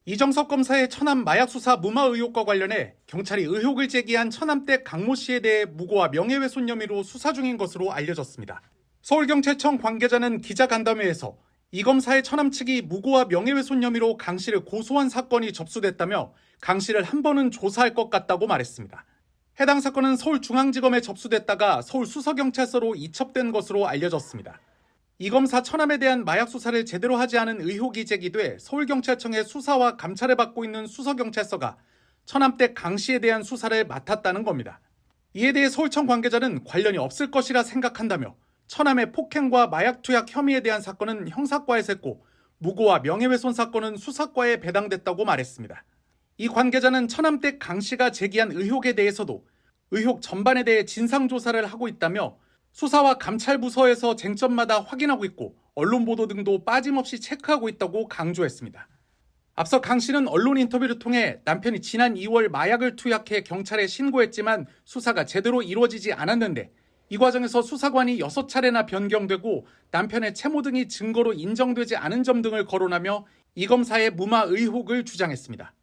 이정섭 검사의 천암 마약 수사 무마 의혹과 관련해 경찰이 의혹을 제기한 천암댁 강모 씨에 대해 무고와 명예훼손 혐의로 수사 중인 것으로 알려졌습니다. 서울경찰청 관계자는 기자간담회에서 이 검사의 천암 측이 무고와 명예훼손 혐의로 강 씨를 고소한 사건이 접수됐다며 강 씨를 한 번은 조사할 것 같다고 말했습니다. 해당 사건은 서울중앙지검에 접수됐다가 서울수서경찰서로 이첩된 것으로 알려졌습니다. 이 검사 천암에 대한 마약 수사를 제대로 하지 않은 의혹이 제기돼 서울경찰청의 수사와 감찰을 받고 있는 수서경찰서가 천암댁 강 씨에 대한 수사를 맡았다는 겁니다. 이에 대해 서울청 관계자는 관련이 없을 것이라 생각한다며 천암의 폭행과 마약 투약 혐의에 대한 사건은 형사과에서 했고 무고와 명예훼손 사건은 수사과에 배당됐다고 말했습니다. 이 관계자는 천암댁 강 씨가 제기한 의혹에 대해서도 의혹 전반에 대해 진상조사를 하고 있다며 수사와 감찰부서에서 쟁점마다 확인하고 있고 언론 보도 등도 빠짐없이 체크하고 있다고 강조했습니다. 앞서 강 씨는 언론 인터뷰를 통해 남편이 지난 2월 마약을 투약해 경찰에 신고했지만 수사가 제대로 이루어지지 않았는데 이 과정에서 수사관이 6차례나 변경되고 남편의 채모 등이 증거로 인정되지 않은 점 등을 거론하며 이 검사의 무마 의혹을 주장했습니다.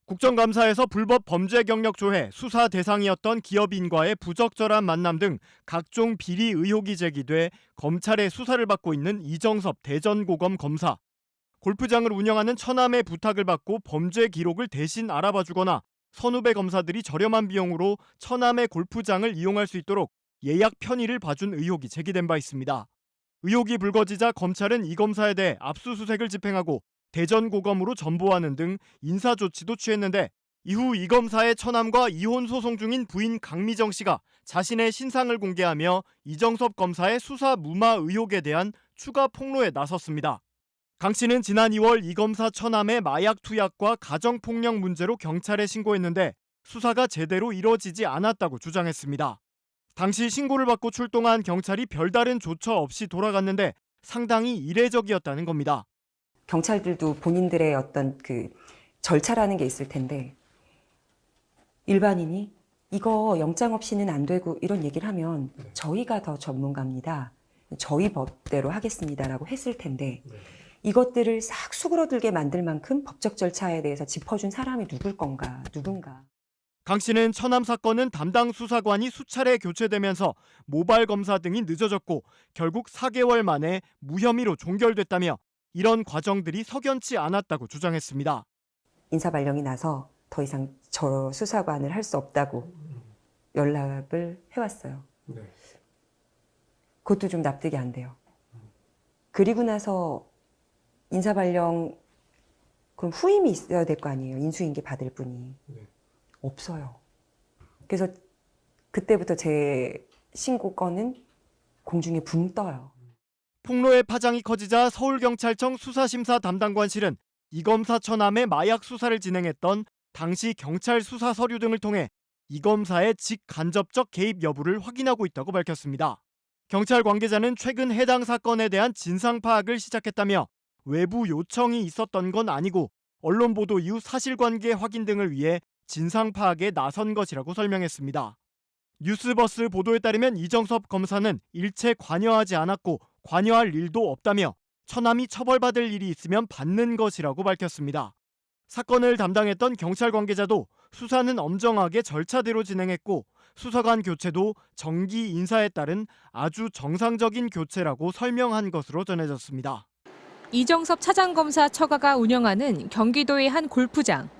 국정감사에서 불법 범죄 경력 조회, 수사 대상이었던 기업인과의 부적절한 만남 등 각종 비리 의혹이 제기돼 검찰의 수사를 받고 있는 이정섭 대전고검 검사. 골프장을 운영하는 천암의 부탁을 받고 범죄 기록을 대신 알아봐주거나 선후배 검사들이 저렴한 비용으로 천암의 골프장을 이용할 수 있도록 예약 편의를 봐준 의혹이 제기된 바 있습니다. 의혹이 불거지자 검찰은 이 검사에 대해 압수수색을 집행하고 대전고검으로 전보하는 등 인사조치도 취했는데 이후 이 검사의 천암과 이혼 소송 중인 부인 강미정 씨가 자신의 신상을 공개하며 이정섭 검사의 수사 무마 의혹에 대한 추가 폭로에 나섰습니다. 강 씨는 지난 2월 이 검사 천암의 마약 투약과 가정폭력 문제로 경찰에 신고했는데 수사가 제대로 이뤄지지 않았다고 주장했습니다. 당시 신고를 받고 출동한 경찰이 별다른 조처 없이 돌아갔는데 상당히 이례적이었다는 겁니다. 경찰들도 본인들의 어떤 그 절차라는 게 있을 텐데 일반인이 이거 영장 없이는 안 되고 이런 얘기를 하면 저희가 더 전문가입니다. 저희 법대로 하겠습니다라고 했을 텐데 이것들을 싹 수그러들게 만들 만큼 법적 절차에 대해서 짚어준 사람이 누군가. 강 씨는 천암 사건은 담당 수사관이 수차례 교체되면서 모발 검사 등이 늦어졌고 결국 4개월 만에 무혐의로 종결됐다며 이런 과정들이 석연치 않았다고 주장했습니다. 인사발령이 나서 더 이상 저 수사관을 할 수 없다고 연락을 해왔어요. 그것도 좀 납득이 안 돼요. 그리고 나서 인사발령 그럼 후임이 있어야 될 거 아니에요. 인수인계 받을 분이. 없어요. 그래서 그때부터 제 신고 건은 공중에 붕 떠요. 폭로의 파장이 커지자 서울경찰청 수사심사 담당관실은 이 검사 천암의 마약 수사를 진행했던 당시 경찰 수사 서류 등을 통해 이 검사의 직간접적 개입 여부를 확인하고 있다고 밝혔습니다. 경찰 관계자는 최근 해당 사건에 대한 진상 파악을 시작했다며 외부 요청이 있었던 건 아니고 언론 보도 이후 사실관계 확인 등을 위해 진상 파악에 나선 것이라고 설명했습니다. 뉴스버스 보도에 따르면 이정섭 검사는 일체 관여하지 않았고 관여할 일도 없다며 천암이 처벌받을 일이 있으면 받는 것이라고 밝혔습니다. 사건을 담당했던 경찰 관계자도 수사는 엄정하게 절차대로 진행했고 수사관 교체도 정기 인사에 따른 아주 정상적인 교체라고 설명한 것으로 전해졌습니다. 이정섭 차장검사 처가가 운영하는 경기도의 한 골프장.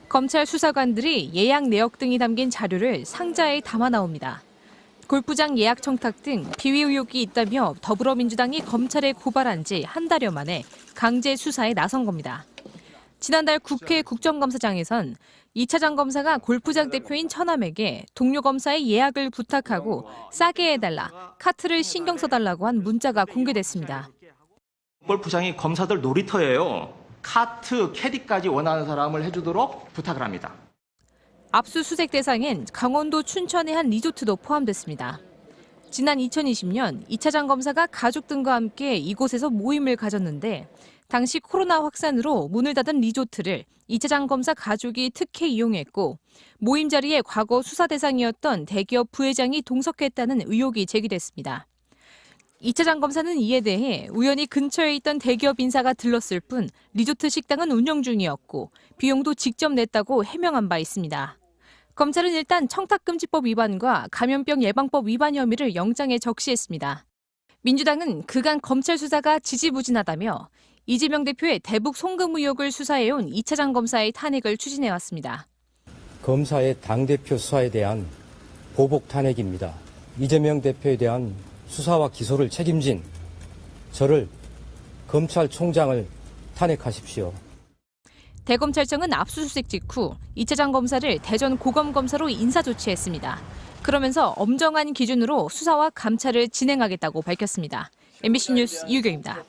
검찰 수사관들이 예약 내역 등이 담긴 자료를 상자에 담아 나옵니다. 골프장 예약 청탁 등 비위 의혹이 있다며 더불어민주당이 검찰에 고발한 지 한 달여 만에 강제 수사에 나선 겁니다. 지난달 국회 국정감사장에선 이 차장 검사가 골프장 대표인 천암에게 동료 검사의 예약을 부탁하고 싸게 해달라, 카트를 신경 써달라고 한 문자가 공개됐습니다. 골프장이 검사들 놀이터예요. 카트, 캐디까지 원하는 사람을 해주도록 부탁을 합니다. 압수수색 대상엔 강원도 춘천의 한 리조트도 포함됐습니다. 지난 2020년 이 차장 검사가 가족 등과 함께 이곳에서 모임을 가졌는데 당시 코로나 확산으로 문을 닫은 리조트를 이 차장 검사 가족이 특혜 이용했고 모임 자리에 과거 수사 대상이었던 대기업 부회장이 동석했다는 의혹이 제기됐습니다. 이 차장 검사는 이에 대해 우연히 근처에 있던 대기업 인사가 들렀을 뿐 리조트 식당은 운영 중이었고 비용도 직접 냈다고 해명한 바 있습니다. 검찰은 일단 청탁금지법 위반과 감염병 예방법 위반 혐의를 영장에 적시했습니다. 민주당은 그간 검찰 수사가 지지부진하다며 이재명 대표의 대북 송금 의혹을 수사해온 이 차장 검사의 탄핵을 추진해왔습니다. 검사의 당대표 수사에 대한 보복 탄핵입니다. 이재명 대표에 대한 수사와 기소를 책임진 저를 검찰총장을 탄핵하십시오. 대검찰청은 압수수색 직후 이 차장 검사를 대전 고검검사로 인사조치했습니다. 그러면서 엄정한 기준으로 수사와 감찰을 진행하겠다고 밝혔습니다. MBC 뉴스 유경입니다.